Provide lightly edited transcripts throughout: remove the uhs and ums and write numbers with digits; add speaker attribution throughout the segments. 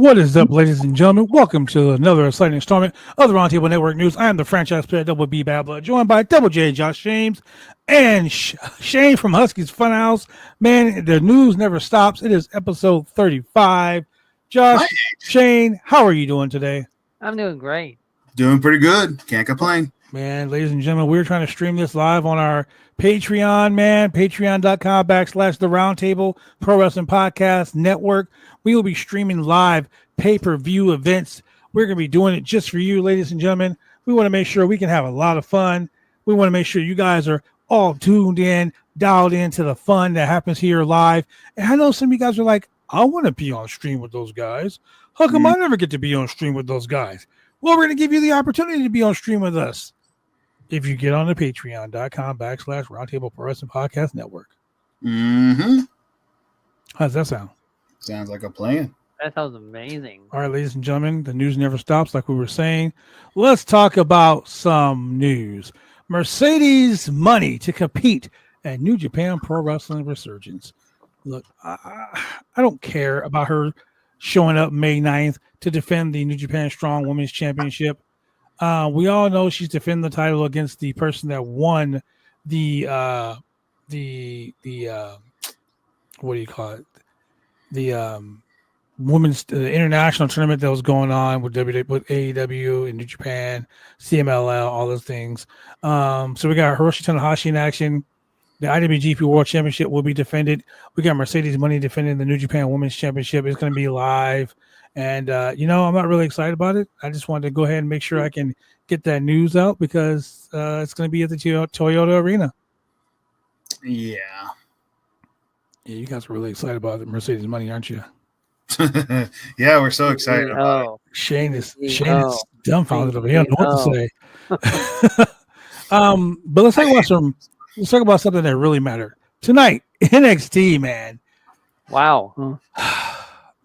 Speaker 1: What is up, ladies and gentlemen? Welcome to another exciting installment of the Roundtable Network News. I am the franchise player, Double B Bad Blood, joined by Double J, Josh James, and Shane from Husky's Funhouse. Man, the news never stops. It is episode 35. Josh, Shane, how are you doing today?
Speaker 2: I'm doing great.
Speaker 3: Doing pretty good. Can't complain.
Speaker 1: Man, ladies and gentlemen, we're trying to stream this live on our Patreon, man. Patreon.com/The Roundtable Pro Wrestling Podcast Network. We will be streaming live pay-per-view events. We're going to be doing it just for you, ladies and gentlemen. We want to make sure we can have a lot of fun. We want to make sure you guys are all tuned in, dialed into the fun that happens here live. And I know some of you guys are like, I want to be on stream with those guys. How come I never get to be on stream with those guys? Well, we're going to give you the opportunity to be on stream with us if you get on the Patreon.com/Roundtable Pro Wrestling Podcast Network.
Speaker 3: Mm-hmm.
Speaker 1: How does that sound?
Speaker 3: Sounds like a plan.
Speaker 2: That sounds amazing.
Speaker 1: All right, ladies and gentlemen, the news never stops, like we were saying. Let's talk about some news. Mercedes money to compete at New Japan Pro Wrestling Resurgence. Look, I don't care about her showing up May 9th to defend the New Japan Strong Women's Championship. We all know she's defending the title against the person that won the what do you call it? The women's international tournament that was going on with AEW and New Japan, CMLL, all those things. So we got Hiroshi Tanahashi in action. The IWGP World Championship will be defended. We got Mercedes Money defending the New Japan Women's Championship. It's going to be live. And, I'm not really excited about it. I just wanted to go ahead and make sure I can get that news out because it's going to be at the Toyota Arena.
Speaker 3: Yeah.
Speaker 1: Yeah, you guys are really excited about the Mercedes Money, aren't you?
Speaker 3: Yeah, we're so excited about it.
Speaker 1: Shane is dumbfounded over here. He don't know what to say. But let's talk about something that really mattered. Tonight, NXT, man.
Speaker 2: Wow.
Speaker 1: I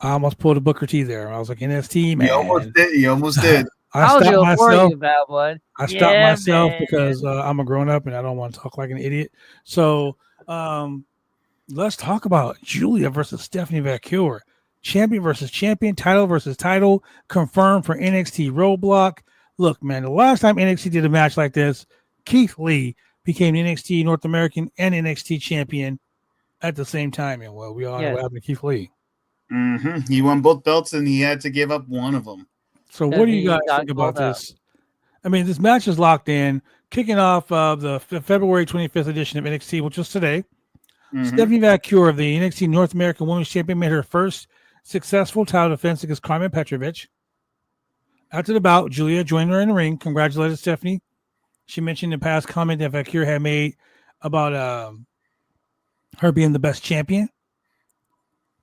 Speaker 1: almost pulled a Booker T there. I was like, NXT, man.
Speaker 3: You almost did.
Speaker 1: I stopped myself.
Speaker 2: I
Speaker 1: stopped myself because I'm a grown up and I don't want to talk like an idiot. So let's talk about Julia versus Stephanie Vancouver. Champion versus champion, title versus title, confirmed for NXT Roadblock. Look, man, the last time NXT did a match like this, Keith Lee became NXT North American and NXT champion at the same time. And well, we all know what happened to Keith Lee.
Speaker 3: Mm-hmm. He won both belts and he had to give up one of them.
Speaker 1: So what do you guys think about this? I mean, this match is locked in, kicking off the February 25th edition of NXT, which was today. Mm-hmm. Stephanie Vancouver, the NXT North American Women's Champion, made her first successful title defense against Carmen Petrovich. After the bout, Julia joined her in the ring, congratulated Stephanie. She mentioned in past comment that Vancouver had made about her being the best champion.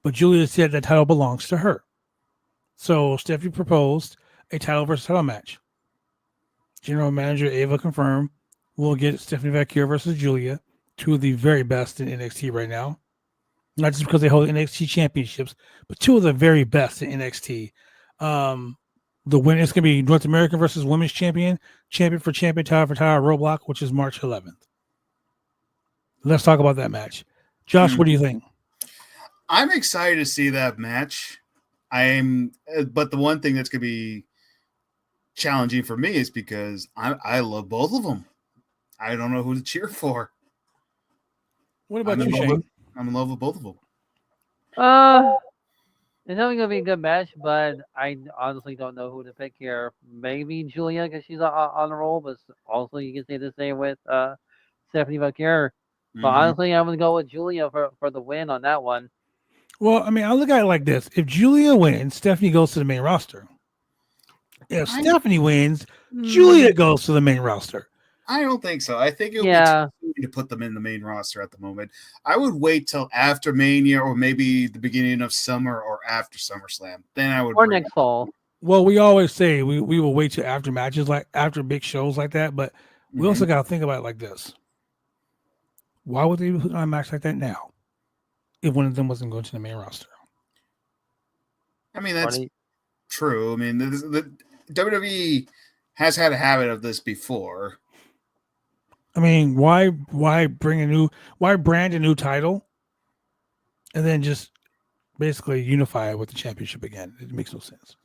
Speaker 1: But Julia said that title belongs to her. So Stephanie proposed a title versus title match. General Manager Ava confirmed we'll get Stephanie Vancouver versus Julia, two of the very best in NXT right now. Not just because they hold NXT championships, but two of the very best in NXT. The win is going to be North American versus Women's Champion, champion for champion, title for title, Roadblock, which is March 11th. Let's talk about that match. Josh, what do you think?
Speaker 3: I'm excited to see that match. But the one thing that's going to be challenging for me is because I love both of them. I don't know who to cheer for.
Speaker 1: What about you, Shane?
Speaker 3: I'm in love with both of them.
Speaker 2: It's only going to be a good match, but I honestly don't know who to pick here. Maybe Julia because she's on the roll, but also you can say the same with Stephanie Vancouver. But honestly, I'm going to go with Julia for the win on that one.
Speaker 1: Well, I mean, I look at it like this. If Julia wins, Stephanie goes to the main roster. If Stephanie wins, Julia goes to the main roster.
Speaker 3: I don't think so. I think it would be too easy to put them in the main roster at the moment. I would wait till after Mania or maybe the beginning of summer or after SummerSlam. Then I would.
Speaker 2: Or next fall.
Speaker 1: Well, we always say we will wait till after matches, like after big shows like that. But we also got to think about it like this. Why would they put on a match like that now if one of them wasn't going to the main roster?
Speaker 3: I mean, that's true. I mean, the WWE has had a habit of this before.
Speaker 1: I mean, why brand a new title and then just basically unify it with the championship again. It makes no sense.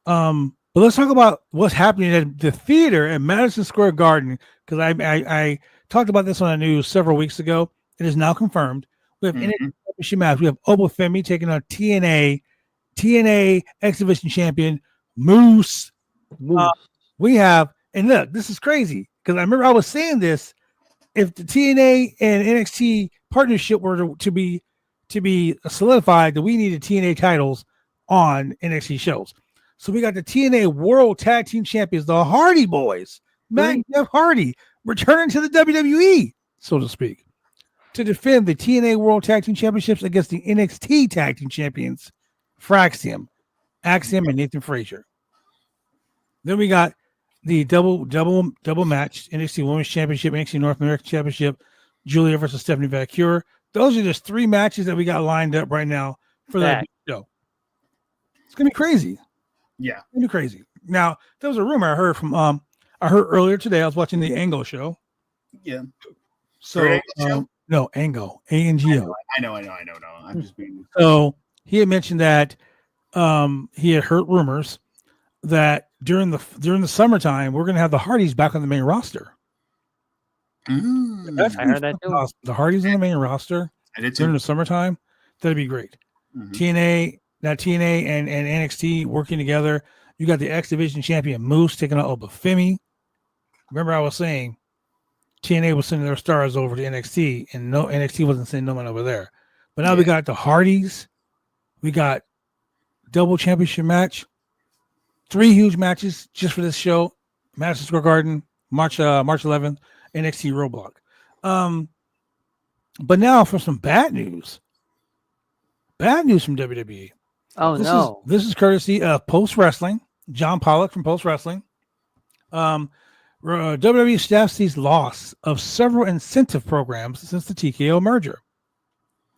Speaker 1: But let's talk about what's happening at the theater at Madison Square Garden, because I talked about this on the news several weeks ago. It is now confirmed. We have NXT championship match. We have Obafemi taking on TNA X Division champion Moose. We have, and look, this is crazy because I remember I was saying this. If the TNA and NXT partnership were to be solidified, that we needed TNA titles on NXT shows. So we got the TNA World Tag Team Champions, the Hardy Boys, Matt and Jeff Hardy, returning to the WWE, so to speak, to defend the TNA World Tag Team Championships against the NXT Tag Team Champions, Axiom, and Nathan Frazier. Then we got the double match, NXT Women's Championship, NXT North American Championship, Julia versus Stephanie Valkyrie. Those are just 3 matches that we got lined up right now for that show. It's gonna be crazy.
Speaker 3: Yeah,
Speaker 1: it's gonna be crazy. Now, there was a rumor I heard from I heard earlier today. I was watching the Angle show.
Speaker 3: Yeah.
Speaker 1: So no, Angle, ANGO.
Speaker 3: I know. I'm just being.
Speaker 1: So he had mentioned that he had heard rumors that during the summertime we're gonna have the Hardys back on the main roster.
Speaker 2: I heard that too.
Speaker 1: Awesome. The Hardys on the main roster during the summertime. That'd be great. TNA and NXT working together. You got the X Division champion Moose taking on Obafemi. Remember, I was saying TNA was sending their stars over to NXT, and no NXT wasn't sending no one over there. But now we got the Hardys. We got double championship match. 3 huge matches just for this show. Madison Square Garden, March 11th, NXT Roadblock. But now for some bad news. Bad news from WWE. This is courtesy of Post Wrestling. John Pollock from Post Wrestling. WWE staff sees loss of several incentive programs since the TKO merger.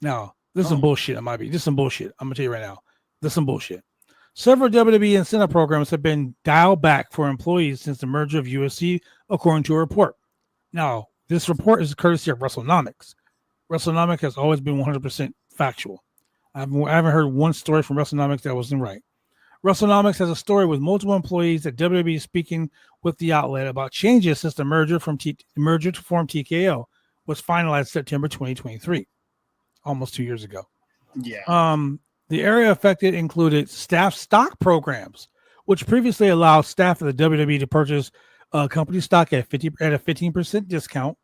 Speaker 1: Now, this is some bullshit. This is some bullshit. I'm going to tell you right now. This is some bullshit. Several WWE incentive programs have been dialed back for employees since the merger of UFC, according to a report. Now, this report is courtesy of WrestleNomics. WrestleNomics has always been 100% factual. I haven't heard one story from WrestleNomics that wasn't right. WrestleNomics has a story with multiple employees that WWE is speaking with the outlet about changes since the merger to form TKO was finalized September 2023, almost 2 years ago.
Speaker 3: Yeah.
Speaker 1: The area affected included staff stock programs, which previously allowed staff of the WWE to purchase company stock at a 15% discount.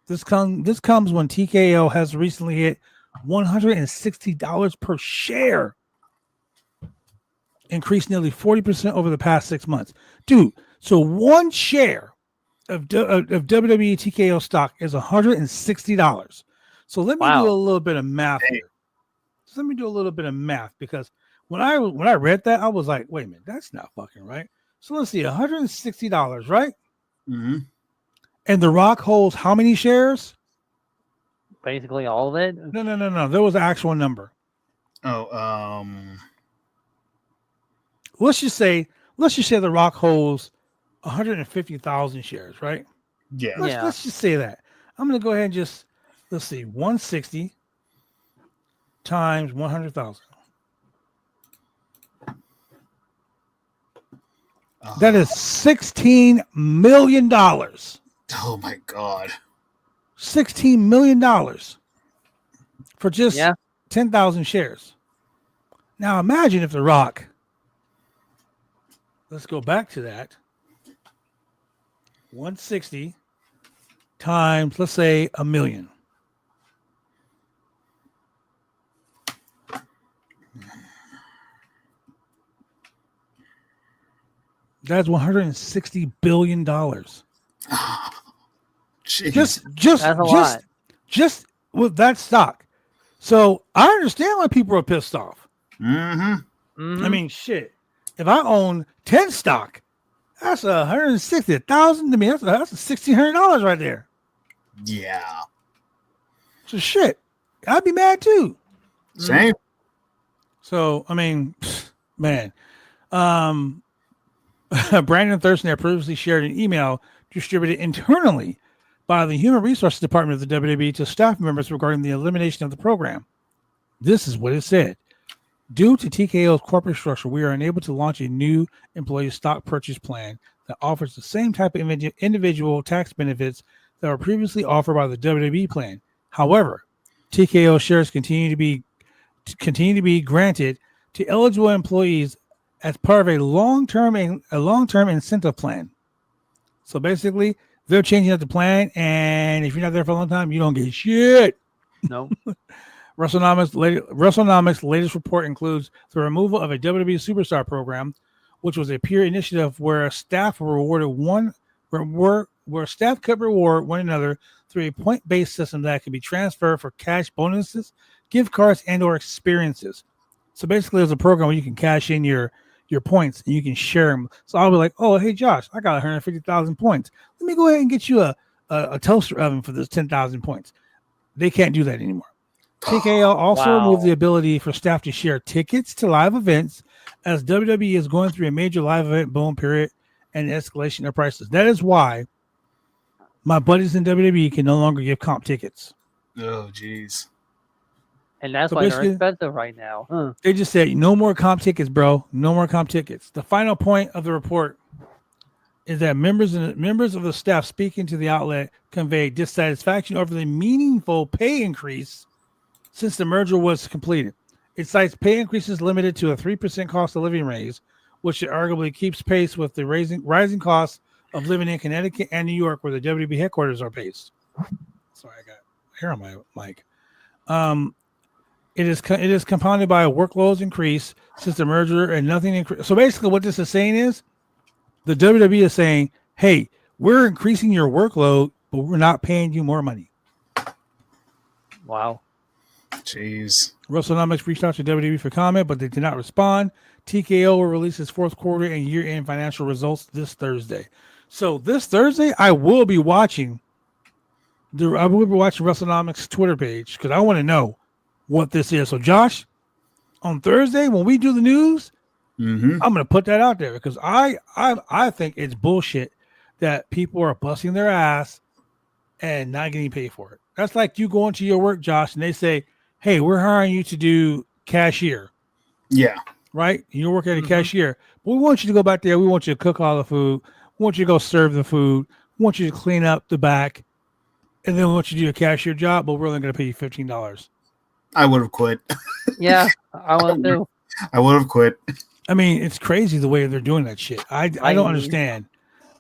Speaker 1: This comes when TKO has recently hit $160 per share, increased nearly 40% over the past 6 months. Dude, so 1 share of WWE TKO stock is $160. So let me do a little bit of math here. So let me do a little bit of math, because when I read that, I was like, wait a minute, that's not fucking right. So let's see, $160, right?
Speaker 3: Mm-hmm.
Speaker 1: And The Rock holds how many shares?
Speaker 2: Basically all of it.
Speaker 1: No. There was an actual number. Let's just say The Rock holds 150,000 shares, right?
Speaker 3: Yeah.
Speaker 1: Let's just say that. I'm gonna go ahead and just let's see, 160 times 100,000. That is $16 million.
Speaker 3: Oh my God.
Speaker 1: $16 million for just 10,000 shares. Now imagine if The Rock, let's go back to that, 160 times, let's say, 1 million. That's $160 billion. Just with that stock. So I understand why people are pissed off.
Speaker 3: Mm-hmm.
Speaker 1: I mean, shit. If I own 10 stock, that's $160,000 to me. That's $1,600 right there.
Speaker 3: Yeah.
Speaker 1: So shit, I'd be mad too.
Speaker 3: Same.
Speaker 1: So I mean, man. Brandon Thurston had previously shared an email distributed internally by the Human Resources Department of the WWE to staff members regarding the elimination of the program. This is what it said. Due to TKO's corporate structure, we are unable to launch a new employee stock purchase plan that offers the same type of individual tax benefits that were previously offered by the WWE plan. However, TKO shares continue to be granted to eligible employees as part of a long-term incentive plan. So basically, they're changing up the plan, and if you're not there for a long time, you don't get shit.
Speaker 2: No.
Speaker 1: WrestleNomics' latest report includes the removal of a WWE Superstar program, which was a peer initiative where staff were rewarded where staff could reward one another through a point-based system that could be transferred for cash bonuses, gift cards, and/or experiences. So basically, it's a program where you can cash in your points and you can share them. So I'll be like, "Oh, hey Josh, I got 150,000 points. Let me go ahead and get you a toaster oven for this 10,000 points." They can't do that anymore. TKO also removed the ability for staff to share tickets to live events, as WWE is going through a major live event boom period and escalation of prices. That is why my buddies in WWE can no longer give comp tickets.
Speaker 3: Oh, jeez.
Speaker 2: And that's why they're expensive right now. Huh.
Speaker 1: They just said, no more comp tickets, bro. No more comp tickets. The final point of the report is that members of the staff speaking to the outlet conveyed dissatisfaction over the meaningful pay increase since the merger was completed. It cites pay increases limited to a 3% cost of living raise, which arguably keeps pace with the rising costs of living in Connecticut and New York, where the WWE headquarters are based. Sorry, I got hair on my mic. It is compounded by a workloads increase since the merger and nothing increased. So basically what this is saying is the WWE is saying, hey, we're increasing your workload, but we're not paying you more money.
Speaker 2: Wow.
Speaker 3: Jeez.
Speaker 1: WrestleNomics reached out to WWE for comment, but they did not respond. TKO will release its fourth quarter and year-end financial results this Thursday. So this Thursday, I will be watching WrestleNomics Twitter page because I want to know what this is. So Josh, on Thursday when we do the news, I'm going to put that out there because I think it's bullshit that people are busting their ass and not getting paid for it. That's like you going to your work, Josh, and they say, hey, we're hiring you to do cashier.
Speaker 3: Yeah.
Speaker 1: Right? You work at a cashier. But we want you to go back there. We want you to cook all the food. We want you to go serve the food. We want you to clean up the back. And then we want you to do a cashier job, but we're only going to pay you $15.
Speaker 3: I would have quit.
Speaker 2: Yeah, I would too.
Speaker 3: I would have quit.
Speaker 1: I mean, it's crazy the way they're doing that shit. I don't understand.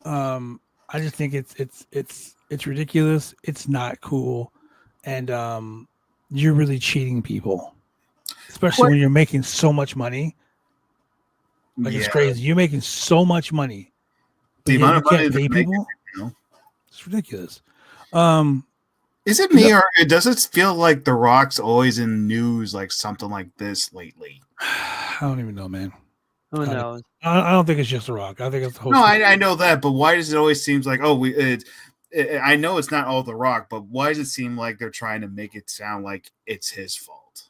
Speaker 1: I just think it's ridiculous. It's not cool. And you're really cheating people, especially when you're making so much money. Like it's crazy. You're making so much money.
Speaker 3: The amount of money
Speaker 1: pay people. It's ridiculous.
Speaker 3: Is it me or does it feel like The Rock's always in news like something like this lately?
Speaker 1: I don't even know, man.
Speaker 2: Who knows?
Speaker 1: I don't think it's just The Rock. I think it's the whole.
Speaker 3: No, I know that, but why does it always seem like I know it's not all The Rock, but why does it seem like they're trying to make it sound like it's his fault?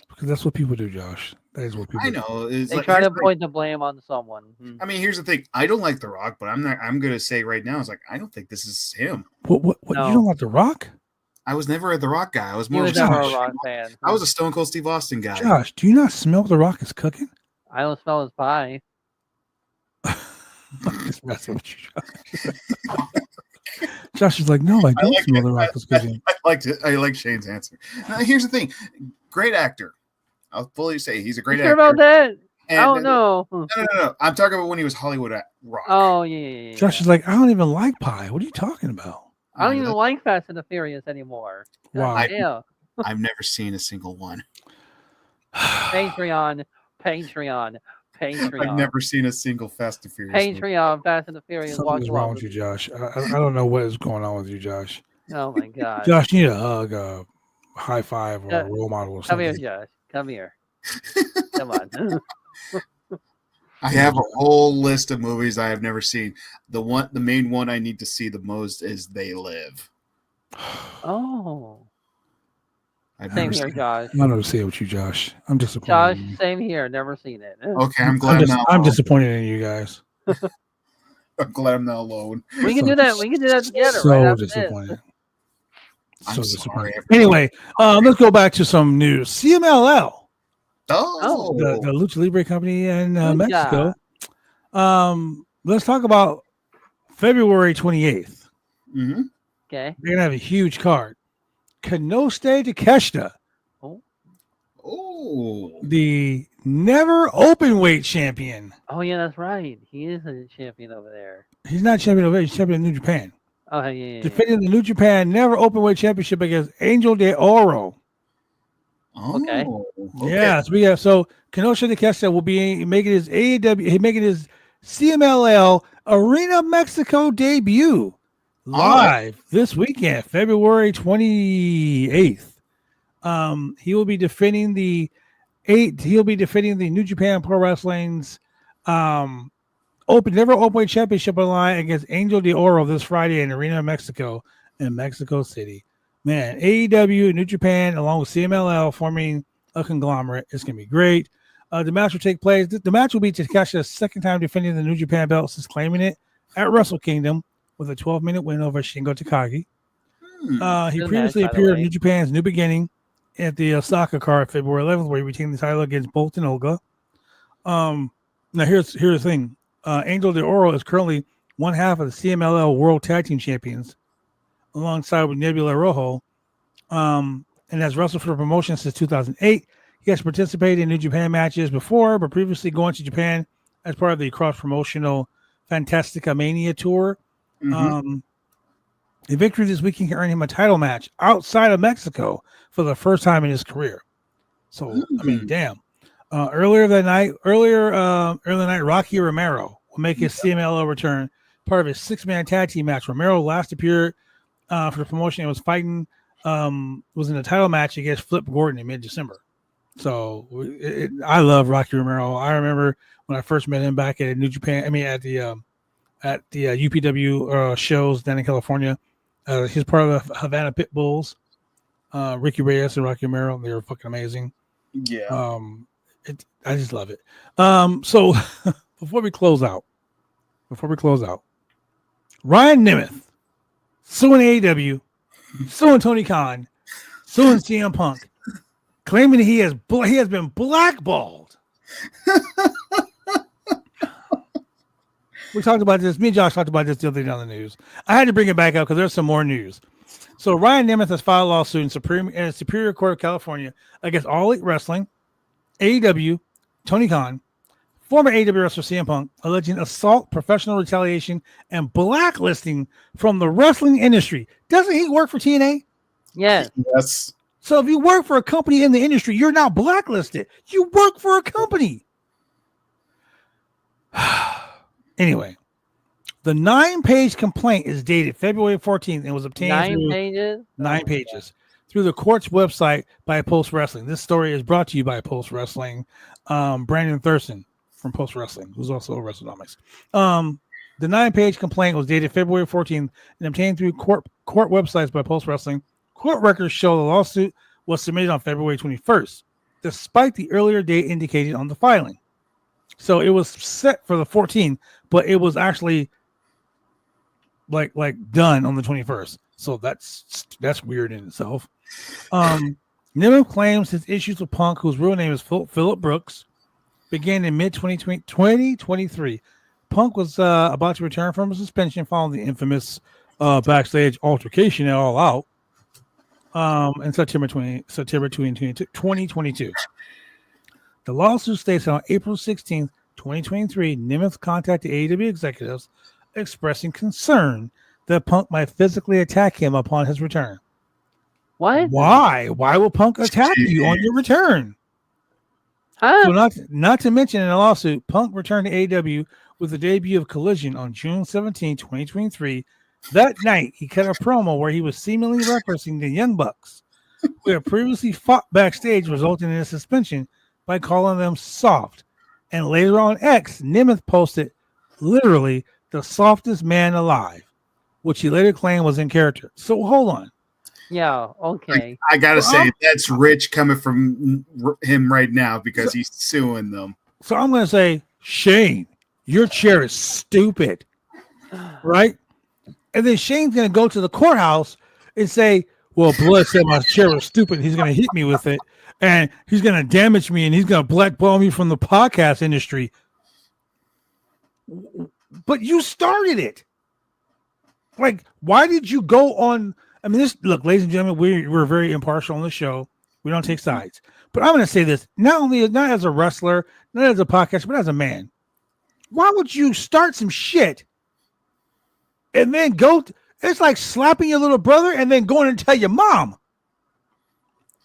Speaker 1: Because that's what people do, Josh. That is what people
Speaker 3: do. I know.
Speaker 2: They try to point the blame on someone.
Speaker 3: I mean, here's the thing. I don't like The Rock, but I'm going to say right now, it's like, I don't think this is him.
Speaker 1: What no. You don't like The Rock?
Speaker 3: I was never a The Rock guy. I was more
Speaker 2: of a Rock fan.
Speaker 3: I was a Stone Cold Steve Austin guy.
Speaker 1: Josh, do you not smell The Rock is cooking?
Speaker 2: I don't smell his pie.
Speaker 1: Just messing with you, Josh. Josh is like, no, I don't smell The Rock is cooking.
Speaker 3: I like Shane's answer. Now, here's the thing. Great actor. I'll fully say he's a great actor.
Speaker 2: Sure about that?
Speaker 3: And,
Speaker 2: I don't know.
Speaker 3: No. I'm talking about when he was Hollywood at Rock.
Speaker 2: Oh, yeah.
Speaker 1: Josh is like, I don't even like pie. What are you talking about?
Speaker 2: I don't even like Fast and the Furious anymore.
Speaker 1: Wow.
Speaker 3: I've never seen a single one.
Speaker 2: Patreon.
Speaker 3: I've never seen a single Fast and Furious.
Speaker 2: Patreon, Fast and the Furious.
Speaker 1: Something's wrong with you, Josh. I don't know what is going on with you, Josh.
Speaker 2: Oh my God.
Speaker 1: Josh, you need a hug, a high five, or a role model or something.
Speaker 2: Come here, Josh. Come here. Come on.
Speaker 3: I have a whole list of movies I have never seen. The main one I need to see the most is They Live.
Speaker 2: Oh.
Speaker 1: Same
Speaker 2: here, Josh.
Speaker 1: I'm not going to say it with you, Josh. I'm disappointed.
Speaker 2: Josh, same here. Never seen it.
Speaker 3: Okay, I'm glad
Speaker 1: I'm disappointed in you guys.
Speaker 3: I'm glad I'm not alone.
Speaker 2: We can do that. We can do that together.
Speaker 1: So
Speaker 2: right
Speaker 1: disappointed.
Speaker 3: So disappointed.
Speaker 1: Anyway, let's go back to some news. CMLL
Speaker 3: Oh,
Speaker 1: the Lucha Libre company in Mexico.
Speaker 2: Lucha.
Speaker 1: Let's talk about February 28th.
Speaker 3: Mm-hmm.
Speaker 2: Okay.
Speaker 1: They're gonna have a huge card. Kanosuke Takeshita,
Speaker 3: Oh,
Speaker 1: the never open weight champion.
Speaker 2: Oh yeah, that's right. He is a champion over there.
Speaker 1: He's not champion of he's champion of New Japan.
Speaker 2: Oh yeah.
Speaker 1: Defending the New Japan never open weight championship against Angel de Oro.
Speaker 2: Okay.
Speaker 1: Yes, we have. So Kanosuke Takeshita will be making his making his CMLL Arena Mexico debut live this weekend, February 28th. He will be defending the New Japan Pro Wrestling's never open championship on the line against Angel de Oro this Friday in Arena Mexico in Mexico City. Man, AEW, New Japan, along with CMLL forming a conglomerate. It's gonna be great. The match will take place. The match will be Takeshita's second time defending the New Japan belt since claiming it at Wrestle Kingdom with a 12-minute win over Shingo Takagi. He previously appeared in New Japan's New Beginning at the Osaka card February 11th, where he retained the title against Bolton Olga. Now here's the thing. Angel de Oro is currently one half of the CMLL World Tag Team Champions, alongside with Nebula Rojo, and has wrestled for the promotion since 2008. He has participated in New Japan matches before, but previously going to Japan as part of the cross-promotional Fantastica Mania tour. The victory this weekend can earn him a title match outside of Mexico for the first time in his career. So, I mean, damn. Earlier that night, Rocky Romero will make his CMLL return, part of his 6-man tag team match. Romero last appeared for the promotion and was fighting, was in a title match against Flip Gordon in mid-December. So I love Rocky Romero. I remember when I first met him back at New Japan. I mean, at the UPW shows down in California. He's part of the Havana Pit Bulls. Ricky Reyes and Rocky Romero, they were fucking amazing.
Speaker 3: Yeah.
Speaker 1: I just love it. So before we close out, Ryan Nemeth suing AEW, suing Tony Khan, suing CM Punk, claiming that he has been blackballed. We talked about this. Me and Josh talked about this the other day on the news. I had to bring it back up because there's some more news. So Ryan Nemeth has filed a lawsuit in Superior Court of California against All Elite Wrestling, AEW, Tony Khan, former AEW wrestler CM Punk, alleging assault, professional retaliation, and blacklisting from the wrestling industry. Doesn't he work for TNA?
Speaker 2: Yes.
Speaker 3: Yes.
Speaker 1: So if you work for a company in the industry, you're not blacklisted. You work for a company. Anyway, the 9-page complaint is dated February 14th and was obtained 9 pages through the court's website by Post Wrestling. This story is brought to you by Post Wrestling. Brandon Thurston from Post Wrestling, who's also a WrestleNomics. The 9-page complaint was dated February 14th and obtained through court websites by Post Wrestling. Court records show the lawsuit was submitted on February 21st, despite the earlier date indicated on the filing. So it was set for the 14th, but it was actually like done on the 21st. So that's weird in itself. Nemeth claims his issues with Punk, whose real name is Phillip Brooks, began in mid-2023. Punk was about to return from a suspension following the infamous backstage altercation at All Out in September 2022. The lawsuit states that on April 16th, 2023, Nemeth contacted AEW executives expressing concern that Punk might physically attack him upon his return.
Speaker 2: What?
Speaker 1: Why? Why will Punk attack you on your return?
Speaker 2: Huh?
Speaker 1: So not to mention in the lawsuit, Punk returned to AEW with the debut of Collision on June 17, 2023. That night, he cut a promo where he was seemingly referencing the Young Bucks, who had previously fought backstage, resulting in a suspension by calling them soft. And later on X, Nemeth posted literally the softest man alive, which he later claimed was in character. So hold on.
Speaker 2: Yeah, okay.
Speaker 3: I gotta say, that's rich coming from him right now because he's suing them.
Speaker 1: So I'm going to say, Shane, your chair is stupid, right? And then Shane's going to go to the courthouse and say, well, Blood said my chair was stupid. He's going to hit me with it. and he's going to damage me and he's going to blackball me from the podcast industry. But you started it. Like, why did you go on? I mean, look, ladies and gentlemen, we're very impartial on the show. We don't take sides. But I'm going to say this, not as a wrestler, not as a podcaster, but as a man. Why would you start some shit and then it's like slapping your little brother and then going and tell your mom.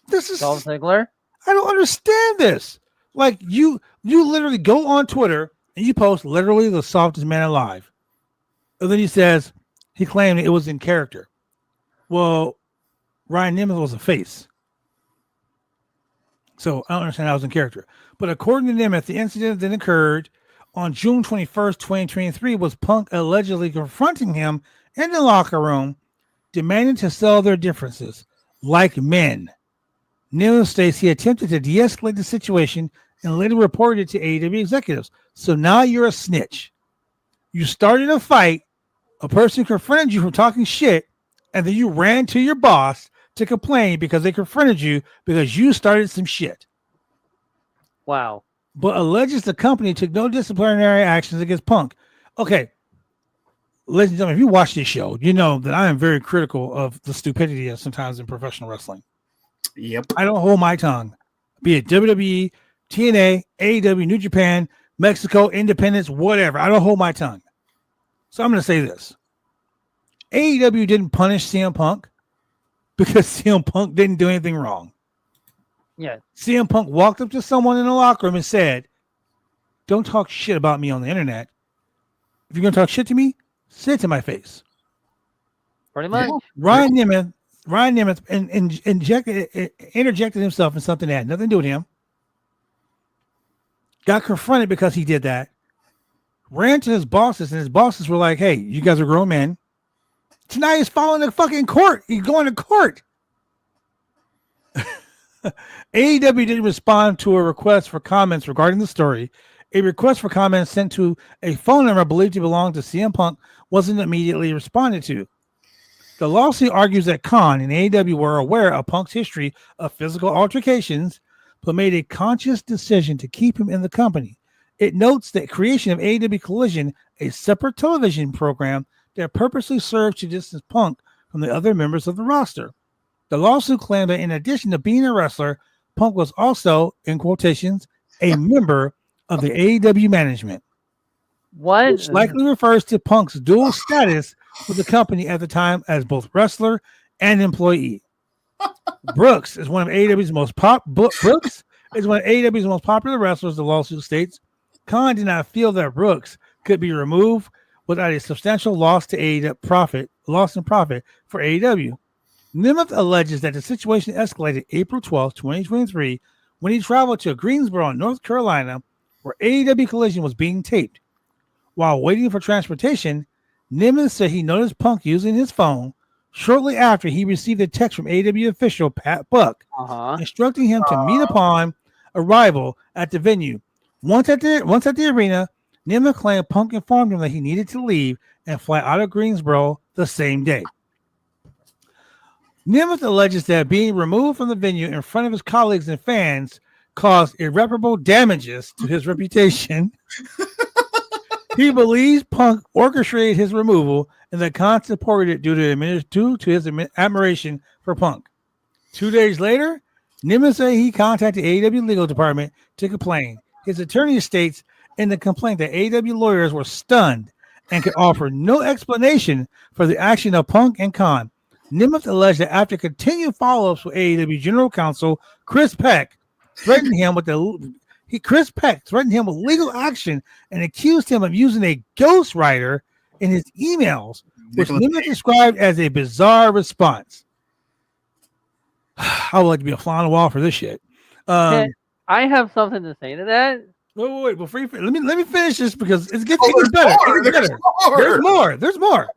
Speaker 1: This is
Speaker 2: Dolph Ziggler.
Speaker 1: I don't understand this. Like you literally go on Twitter and you post literally the softest man alive. And then he claimed it was in character. Well, Ryan Nemeth was a face. So I don't understand how it was in character. But according to Nemeth, the incident that occurred on June 21st, 2023 was Punk allegedly confronting him in the locker room, demanding to settle their differences like men. Nemeth states he attempted to de-escalate the situation and later reported it to AEW executives. So now you're a snitch. You started a fight, a person confronted you for talking shit, and then you ran to your boss to complain because they confronted you because you started some shit.
Speaker 2: Wow.
Speaker 1: But alleges the company took no disciplinary actions against Punk. Okay. Ladies and gentlemen, if you watch this show, you know that I am very critical of the stupidity of sometimes in professional wrestling.
Speaker 3: Yep.
Speaker 1: I don't hold my tongue. Be it WWE, TNA, AEW, New Japan, Mexico, Independence, whatever. I don't hold my tongue. So I'm going to say this. AEW didn't punish CM Punk because CM Punk didn't do anything wrong.
Speaker 2: Yeah.
Speaker 1: CM Punk walked up to someone in the locker room and said, don't talk shit about me on the internet. If you're going to talk shit to me, say it to my face.
Speaker 2: Pretty much.
Speaker 1: Ryan Nemeth interjected himself in something that had nothing to do with him. Got confronted because he did that. Ran to his bosses, and his bosses were like, hey, you guys are grown men. Tonight he's following the fucking court. He's going to court. AEW didn't respond to a request for comments regarding the story. A request for comments sent to a phone number believed to belong to CM Punk wasn't immediately responded to. The lawsuit argues that Khan and AEW were aware of Punk's history of physical altercations, but made a conscious decision to keep him in the company. It notes that creation of AEW Collision, a separate television program that purposely served to distance Punk from the other members of the roster. The lawsuit claimed that in addition to being a wrestler, Punk was also, in quotations, a member of the AEW management.
Speaker 2: What?
Speaker 1: Which likely refers to Punk's dual status with the company at the time as both wrestler and employee. Brooks is one of AEW's most popular wrestlers, the lawsuit states. Khan did not feel that Brooks could be removed without a substantial loss in profit for AEW. Nemeth alleges that the situation escalated April 12, 2023, when he traveled to Greensboro, North Carolina, where AEW Collision was being taped. While waiting for transportation, Nemeth said he noticed Punk using his phone shortly after he received a text from AEW official Pat Buck, instructing him to meet upon arrival at the venue. Once at the arena, Nemeth claimed Punk informed him that he needed to leave and fly out of Greensboro the same day. Nemeth alleges that being removed from the venue in front of his colleagues and fans caused irreparable damages to his reputation. He believes Punk orchestrated his removal and that Khan supported it due to his admiration for Punk. 2 days later, Nemeth said he contacted the AEW legal department to complain. His attorney states in the complaint that AEW lawyers were stunned and could offer no explanation for the action of Punk and Khan. Nemeth alleged that after continued follow-ups with AEW General Counsel Chris Peck threatened him with legal action and accused him of using a ghostwriter in his emails, which Nemeth described as a bizarre response. I would like to be a fly on the wall for this shit.
Speaker 2: I have something to say to that.
Speaker 1: Wait, before you let me finish this because it gets better. There's more.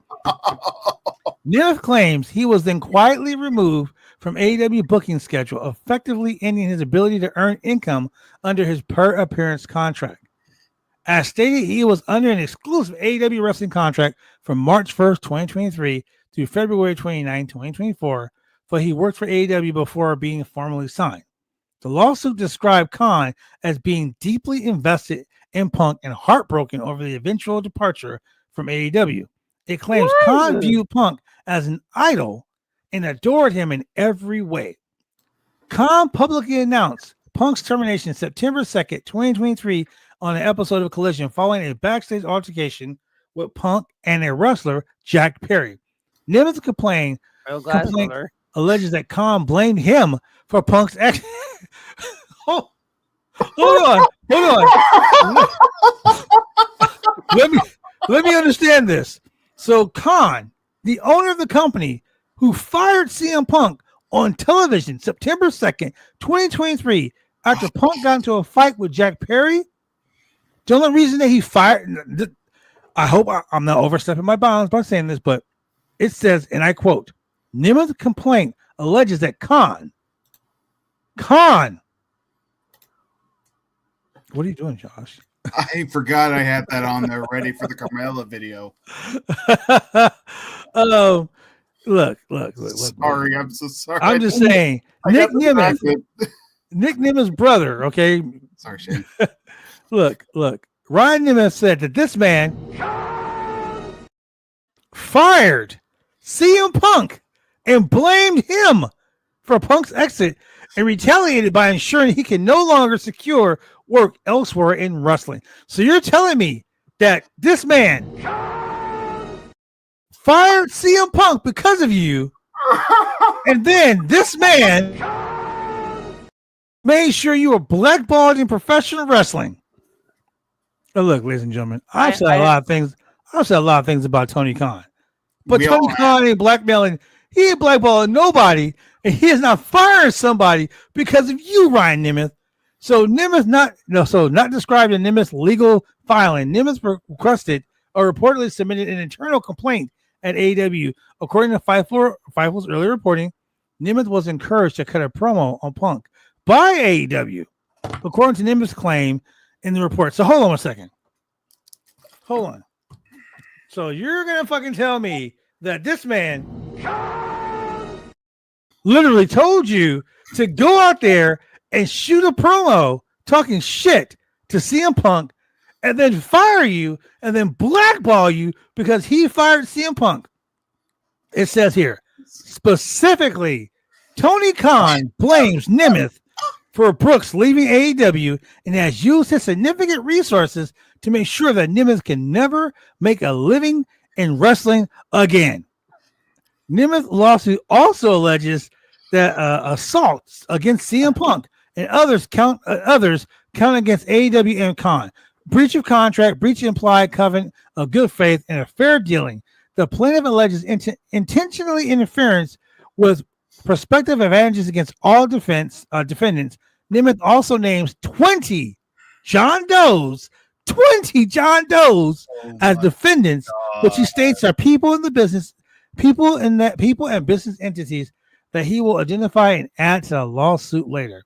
Speaker 1: Nemeth claims he was then quietly removed from AEW booking schedule, effectively ending his ability to earn income under his per appearance contract. As stated, he was under an exclusive AEW wrestling contract from March 1st, 2023 through February 29, 2024, but he worked for AEW before being formally signed. The lawsuit described Khan as being deeply invested in Punk and heartbroken over the eventual departure from AEW. It claims Khan viewed Punk as an idol and adored him in every way. Khan publicly announced Punk's termination September 2nd, 2023 on an episode of Collision following a backstage altercation with Punk and a wrestler, Jack Perry. Nemeth complaint alleges that Khan blamed him for Punk's action. Hold on. Let me understand this. So Khan, the owner of the company who fired CM Punk on television September 2nd, 2023, after Punk got into a fight with Jack Perry, the only reason that he fired, I hope I'm not overstepping my bounds by saying this, but it says, and I quote, Nemeth's complaint alleges that Khan, what are you doing, Josh?
Speaker 3: I forgot I had that on there ready for the Carmella video.
Speaker 1: Look.
Speaker 3: Sorry, I'm so sorry.
Speaker 1: I'm just saying, Nick Nemeth's brother, okay?
Speaker 3: Sorry, Shane.
Speaker 1: Look. Ryan Nemeth said that this man fired CM Punk and blamed him for Punk's exit and retaliated by ensuring he can no longer secure work elsewhere in wrestling. So you're telling me that this man fired CM Punk because of you, and then this man made sure you were blackballed in professional wrestling. Oh, look, ladies and gentlemen, I've said a lot of things about Tony Khan, but Tony Khan ain't blackmailing. He ain't blackballing nobody, and he is not firing somebody because of you, Ryan Nemeth. So Nemeth not described in Nemeth's legal filing. Nemeth requested or reportedly submitted an internal complaint at AEW. According to Fightful's earlier reporting, Nemeth was encouraged to cut a promo on Punk by AEW, according to Nemeth's claim in the report. So hold on a second. Hold on. So you're gonna fucking tell me that this man literally told you to go out there and shoot a promo talking shit to CM Punk and then fire you and then blackball you because he fired CM Punk? It says here, specifically, Tony Khan blames Nemeth for Brooks leaving AEW and has used his significant resources to make sure that Nemeth can never make a living in wrestling again. Nemeth's lawsuit also alleges that assaults against CM Punk and others count against AEW and Khan. Breach of contract, breach of implied covenant of good faith, and a fair dealing. The plaintiff alleges intentionally interference with prospective advantages against all defendants. Nemeth also names 20 John Does as defendants, which he states are people and business entities that he will identify and add to the lawsuit later.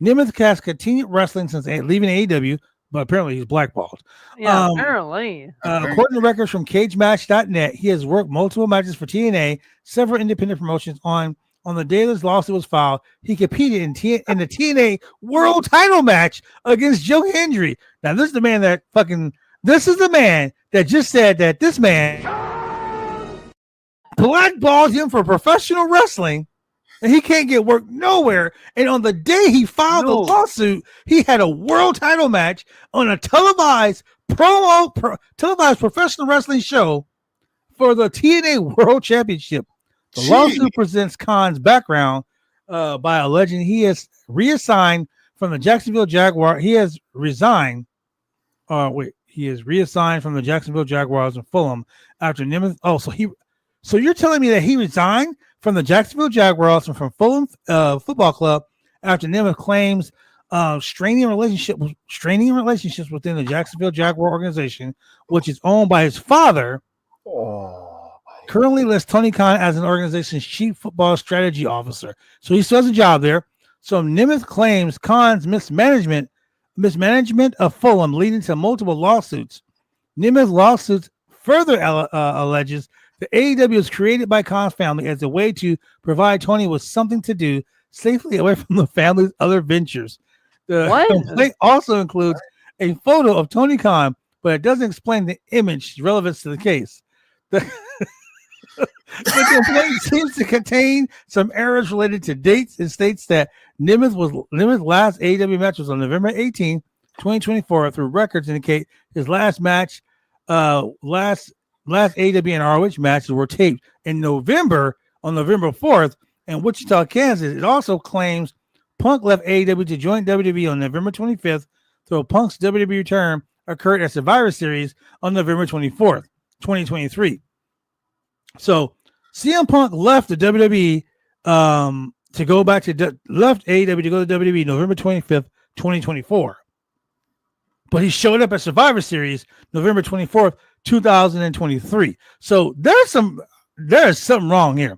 Speaker 1: Nemeth has continued wrestling since leaving AEW, but apparently he's blackballed.
Speaker 2: Yeah, apparently.
Speaker 1: According to records from CageMatch.net, he has worked multiple matches for TNA, several independent promotions. On the day this lawsuit was filed, he competed in the TNA World Title match against Joe Hendry. Now, this is the man that just said that this man blackballed him for professional wrestling, and he can't get work nowhere. And on the day he filed the lawsuit, he had a world title match on a televised professional wrestling show for the TNA World Championship. The lawsuit presents Khan's background by alleging he is reassigned from the Jacksonville Jaguars. He has resigned. He is reassigned from the Jacksonville Jaguars and Fulham after Nemeth. So you're telling me that he resigned from the Jacksonville Jaguars and from Fulham Football Club after Nemeth claims straining relationships within the Jacksonville Jaguar organization, which is owned by his father. Currently lists Tony Khan as an organization's chief football strategy officer. So he still has a job there. So Nemeth claims Khan's mismanagement of Fulham leading to multiple lawsuits. Nemeth's lawsuits further alleges the AEW was created by Khan's family as a way to provide Tony with something to do, safely away from the family's other ventures. The
Speaker 2: What?
Speaker 1: complaint also includes a photo of Tony Khan, but it doesn't explain the image relevance to the case. The complaint seems to contain some errors related to dates and states that Nemeth's last AEW match was on November 18, 2024, through records indicate his last match, last AEW and ROH matches were taped in November, on November 4th in Wichita, Kansas. It also claims Punk left AEW to join WWE on November 25th, though Punk's WWE return occurred at Survivor Series on November 24th, 2023. So CM Punk left the WWE to go back to left AEW to go to WWE November 25th, 2024. But he showed up at Survivor Series November 24th, 2023. So there is something wrong here.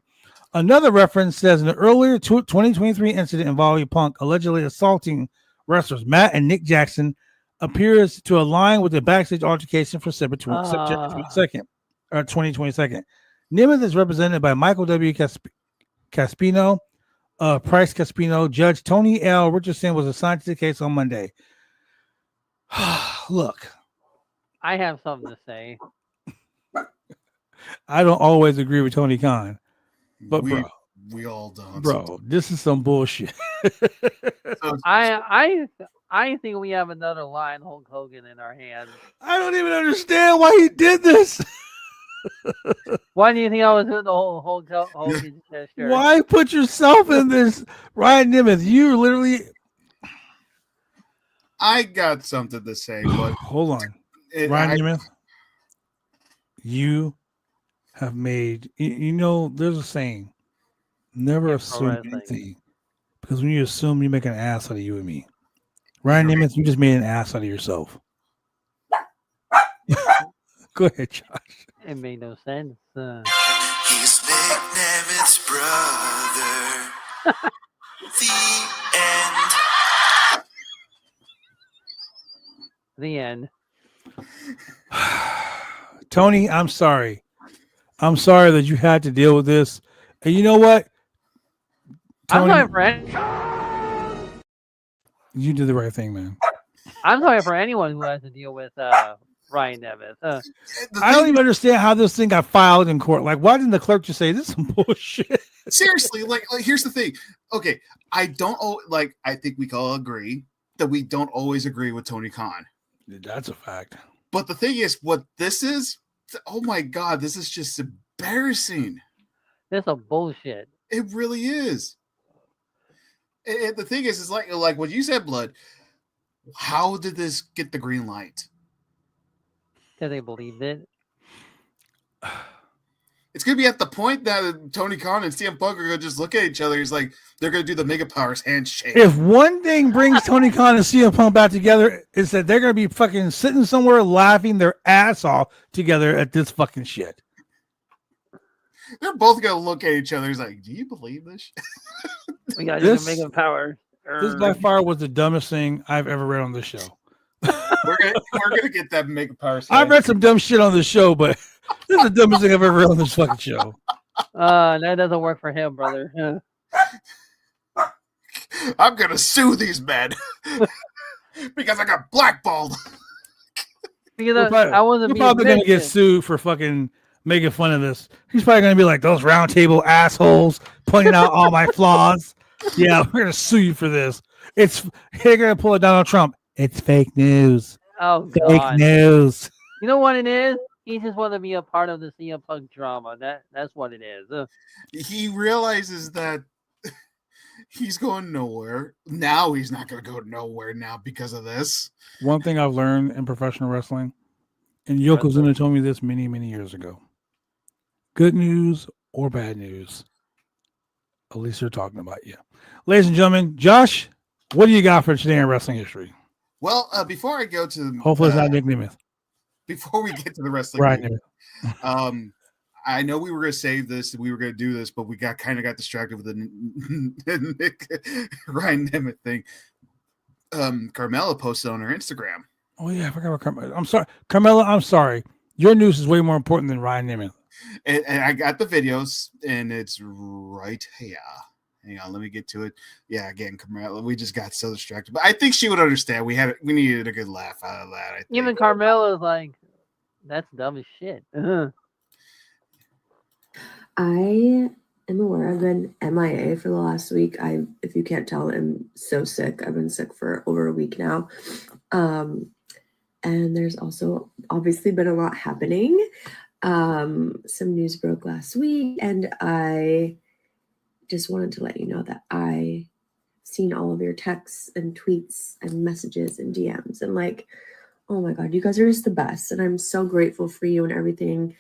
Speaker 1: Another reference says an earlier 2023 incident involving Punk allegedly assaulting wrestlers Matt and Nick Jackson appears to align with the backstage altercation for September 22nd, 2022. Nemeth is represented by Michael W. Caspino, Price Caspino. Judge Tony L. Richardson was assigned to the case on Monday. Look,
Speaker 2: I have something to say.
Speaker 1: I don't always agree with Tony Khan, but
Speaker 3: we all don't.
Speaker 1: Bro, this is some bullshit.
Speaker 2: I think we have another Lion Hulk Hogan in our hands.
Speaker 1: I don't even understand why he did this.
Speaker 2: Why do you think I was in the whole Hogan gesture?
Speaker 1: Why put yourself in this, Ryan Nemeth? You literally.
Speaker 3: I got something to say, but
Speaker 1: hold on, Ryan Nemeth. You have made. You know, there's a saying: never assume anything, because when you assume, you make an ass out of you and me. Ryan Nemeth, you just made an ass out of yourself. Go ahead, Josh.
Speaker 2: It made no sense.
Speaker 4: He's Nick Nemeth's brother. The end.
Speaker 2: The end.
Speaker 1: Tony, I'm sorry. I'm sorry that you had to deal with this. And you know what? Tony,
Speaker 2: I'm sorry for
Speaker 1: you did the right thing, man.
Speaker 2: I'm sorry for anyone who has to deal with Ryan Nemeth.
Speaker 1: I don't even understand how this thing got filed in court. Like, why didn't the clerk just say this is some bullshit?
Speaker 3: Seriously, like here's the thing. Okay, I think we can all agree that we don't always agree with Tony Khan.
Speaker 1: That's a fact.
Speaker 3: But the thing is, what this is, oh my God, this is just embarrassing.
Speaker 2: This is bullshit.
Speaker 3: It really is. And the thing is like what you said, Blood. How did this get the green light?
Speaker 2: Because they believed it.
Speaker 3: It's going to be at the point that Tony Khan and CM Punk are going to just look at each other. He's like, they're going to do the Mega Powers handshake.
Speaker 1: If one thing brings Tony Khan and CM Punk back together, is that they're going to be fucking sitting somewhere laughing their ass off together at this fucking shit.
Speaker 3: They're both going to look at each other. He's like, do you believe this?
Speaker 2: We got to do the Mega Powers.
Speaker 1: This by far was the dumbest thing I've ever read on this show.
Speaker 3: We're gonna get that Mega Powers.
Speaker 1: I've read some dumb shit on this show, but this is the dumbest thing I've ever read on this fucking show.
Speaker 2: That doesn't work for him, brother.
Speaker 3: I'm gonna sue these men because I got blackballed.
Speaker 2: Because I wasn't
Speaker 1: probably gonna get sued for fucking making fun of this. He's probably gonna be like, those round table assholes pointing out all my flaws. Yeah, we're gonna sue you for this. They're gonna pull a Donald Trump. It's fake news.
Speaker 2: Oh, God.
Speaker 1: Fake news.
Speaker 2: You know what it is? He just wanted to be a part of the CM Punk drama. That's what it is.
Speaker 3: He realizes that he's going nowhere. Now he's not going to go nowhere now because of this.
Speaker 1: One thing I've learned in professional wrestling, and Yokozuna told me this many, many years ago. Good news or bad news, at least they're talking about you. Ladies and gentlemen, Josh, what do you got for today in wrestling history?
Speaker 3: Well, before I go to
Speaker 1: hopefully it's not Nick Nemeth.
Speaker 3: Before we get to the wrestling,
Speaker 1: right?
Speaker 3: I know we were going to save this, we were going to do this, but we got distracted with the Nick Ryan Nemeth thing. Carmella posted on her Instagram.
Speaker 1: Oh yeah, I forgot about Carmella. I'm sorry, Carmella. I'm sorry. Your news is way more important than Ryan Nemeth.
Speaker 3: And I got the videos, and it's right here. Hang on, let me get to it. Yeah, again, Carmella. We just got so distracted, but I think she would understand. We needed a good laugh out of that. I think.
Speaker 2: Even Carmella's like, that's dumb as shit.
Speaker 5: I am aware I've been MIA for the last week. If you can't tell, I'm so sick. I've been sick for over a week now. And there's also obviously been a lot happening. Some news broke last week, and I just wanted to let you know that I seen all of your texts and tweets and messages and DMs, and like, oh my God, you guys are just the best. And I'm so grateful for you and everything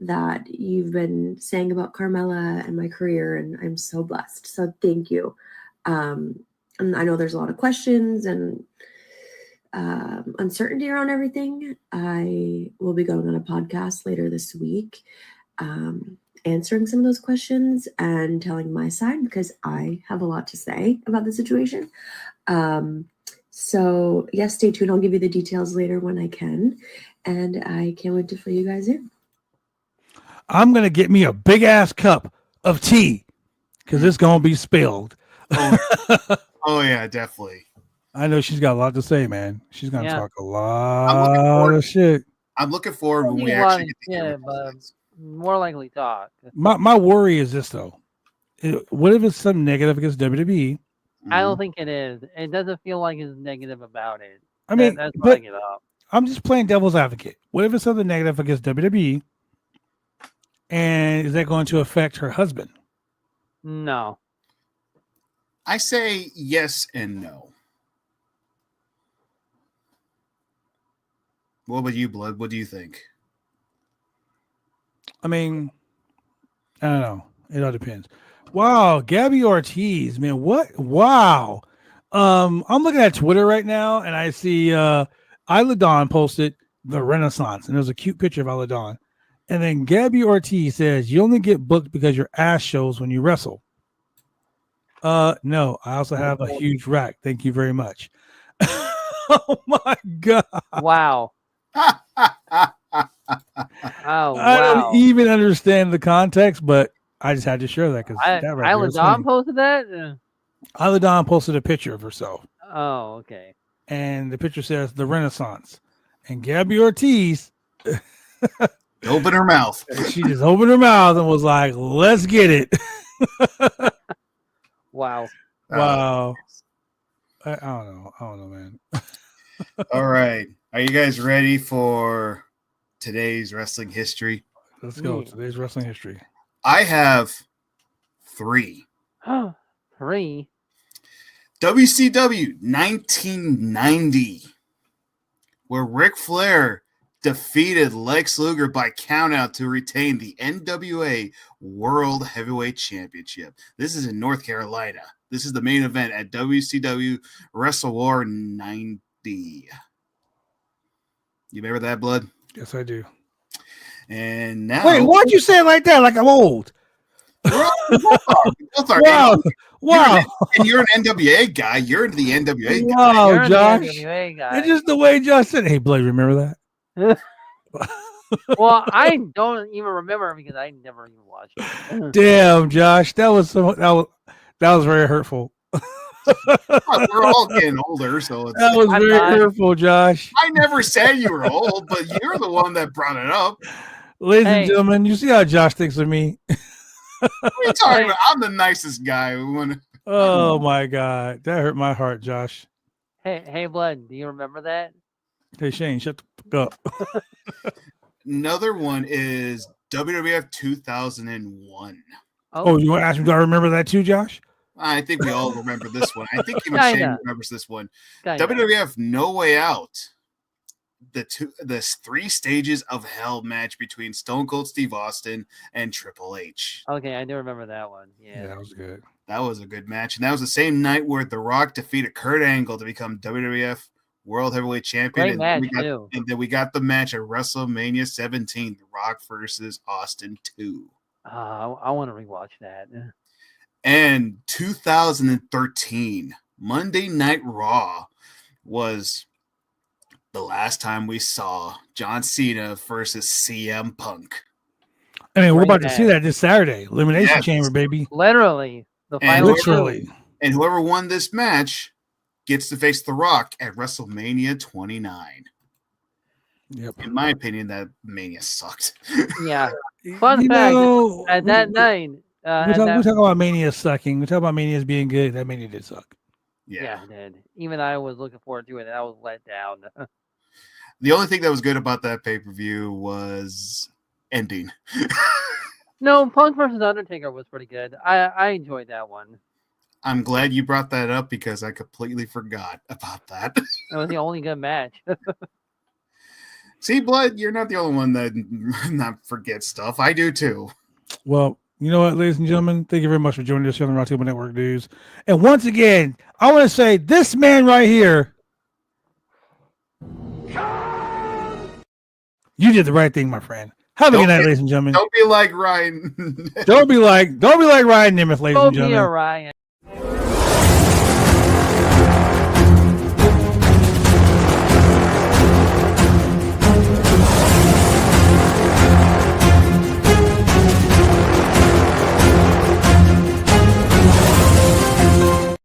Speaker 5: that you've been saying about Carmella and my career, and I'm so blessed. So thank you. And I know there's a lot of questions and uncertainty around everything. I will be going on a podcast later this week, answering some of those questions and telling my side, because I have a lot to say about the situation. So yes, stay tuned. I'll give you the details later when I can, and I can't wait to fill you guys in.
Speaker 1: I'm gonna get me a big ass cup of tea because it's gonna be spilled.
Speaker 3: Oh yeah, definitely.
Speaker 1: I know she's got a lot to say, man. She's gonna
Speaker 2: Yeah.
Speaker 1: talk a lot of shit.
Speaker 3: I'm looking forward when we
Speaker 2: You
Speaker 3: actually
Speaker 2: want-
Speaker 3: get to hear
Speaker 2: yeah,
Speaker 3: what
Speaker 2: but
Speaker 3: she says.
Speaker 2: more likely talk.
Speaker 1: My worry is this though. What if it's something negative against WWE?
Speaker 2: I don't think it is. It doesn't feel like it's negative about it.
Speaker 1: I mean,
Speaker 2: that's what I
Speaker 1: but
Speaker 2: get up.
Speaker 1: I'm just playing devil's advocate. What if it's something negative against WWE? And is that going to affect her husband?
Speaker 2: No.
Speaker 3: I say yes and no. What about you, Blood? What do you think?
Speaker 1: I mean, I don't know. It all depends. Wow, Gabby Ortiz, man, what? Wow. I'm looking at Twitter right now, and I see Isla Dawn posted the Renaissance, and there's a cute picture of Isla Dawn. And then Gabby Ortiz says, you only get booked because your ass shows when you wrestle. No, I also have a huge rack. Thank you very much. Oh my God.
Speaker 2: Wow. Oh,
Speaker 1: I don't
Speaker 2: wow.
Speaker 1: even understand the context, but I just had to share that because that right there
Speaker 2: Isla
Speaker 1: is
Speaker 2: Dawn
Speaker 1: funny.
Speaker 2: posted that?
Speaker 1: Isla Dawn posted a picture of herself,
Speaker 2: Oh, okay.
Speaker 1: and the picture says the Renaissance. And Gabby Ortiz,
Speaker 3: Open her mouth.
Speaker 1: she just opened her mouth and was like, "Let's get it."
Speaker 2: Wow.
Speaker 1: Wow. I don't know, man.
Speaker 3: All right. Are you guys ready for today's wrestling history?
Speaker 1: Let's go. Today's wrestling history.
Speaker 3: I have 3.
Speaker 2: 3.
Speaker 3: WCW 1990, where Ric Flair defeated Lex Luger by countout to retain the NWA World Heavyweight Championship. This is in North Carolina. This is the main event at WCW Wrestle War 90. You remember that, Blood?
Speaker 1: Yes, I do.
Speaker 3: And now,
Speaker 1: Wait, why'd you say it like that? Like I'm old?
Speaker 3: we both are.
Speaker 1: Wow. Wow.
Speaker 3: And you're an NWA guy. You're the NWA guy.
Speaker 1: Wow,
Speaker 2: You're the
Speaker 1: Josh.
Speaker 2: NWA guy.
Speaker 1: It's just the way Josh said, "Hey, Blade, remember that?"
Speaker 2: Well, I don't even remember because I never even watched it.
Speaker 1: Damn, Josh, that was very hurtful.
Speaker 3: We're all getting older, so it's,
Speaker 1: That was
Speaker 2: I'm
Speaker 1: very
Speaker 2: not.
Speaker 1: hurtful, Josh.
Speaker 3: I never said you were old, but you're the one that brought it up.
Speaker 1: Ladies and
Speaker 2: Hey.
Speaker 1: gentlemen, you see how Josh thinks of me?
Speaker 3: What are you talking about? I'm the nicest guy.
Speaker 1: Oh my God, that hurt my heart, Josh.
Speaker 2: Hey, Blood, do you remember that?
Speaker 1: Hey, Shane, shut the fuck up.
Speaker 3: Another one is WWF 2001.
Speaker 1: Oh, you want to ask me? Do I remember that too, Josh?
Speaker 3: I think we all remember this one. I think even
Speaker 2: Kinda.
Speaker 3: Shane remembers this one.
Speaker 2: Kinda.
Speaker 3: WWF No Way Out. The 3 stages of hell match between Stone Cold Steve Austin and Triple H.
Speaker 2: Okay, I do remember that one.
Speaker 1: Yeah,
Speaker 2: Yeah.
Speaker 1: that was good.
Speaker 3: That was a good match. And that was the same night where The Rock defeated Kurt Angle to become WWF World Heavyweight Champion.
Speaker 2: Great
Speaker 3: and
Speaker 2: match,
Speaker 3: we got,
Speaker 2: too.
Speaker 3: And then we got the match at WrestleMania 17, The Rock versus Austin 2.
Speaker 2: I want to rewatch that.
Speaker 3: And 2013, Monday Night Raw was the last time we saw John Cena versus CM Punk.
Speaker 1: I mean, we're
Speaker 2: Great
Speaker 1: about to see
Speaker 2: match.
Speaker 1: that this Saturday. Elimination
Speaker 3: Yes.
Speaker 1: Chamber, baby.
Speaker 2: Literally. The
Speaker 3: And
Speaker 2: final
Speaker 1: literally.
Speaker 2: two.
Speaker 3: And whoever won this match gets to face The Rock at WrestleMania 29.
Speaker 1: Yep.
Speaker 3: In my opinion, that Mania sucked.
Speaker 2: Yeah. Fun fact: at that night,
Speaker 1: we talk about Mania sucking. We talk about Mania's being good. That Mania did suck.
Speaker 2: Yeah, it did. Even I was looking forward to it, and I was let down.
Speaker 3: The only thing that was good about that pay-per-view was ending.
Speaker 2: No, Punk versus Undertaker was pretty good. I enjoyed that one.
Speaker 3: I'm glad you brought that up because I completely forgot about that.
Speaker 2: It was the only good match.
Speaker 3: See, Blood, you're not the only one that not forgets stuff. I do too.
Speaker 1: Well, you know what, ladies and gentlemen, thank you very much for joining us here on the RTPWP Network News. And once again, I want to say this man right here, you did the right thing, my friend. Have a good night, ladies and gentlemen.
Speaker 3: Don't be like Ryan.
Speaker 1: Don't be like Ryan Nemeth, ladies and
Speaker 2: Don't be
Speaker 1: gentlemen.
Speaker 2: a Ryan.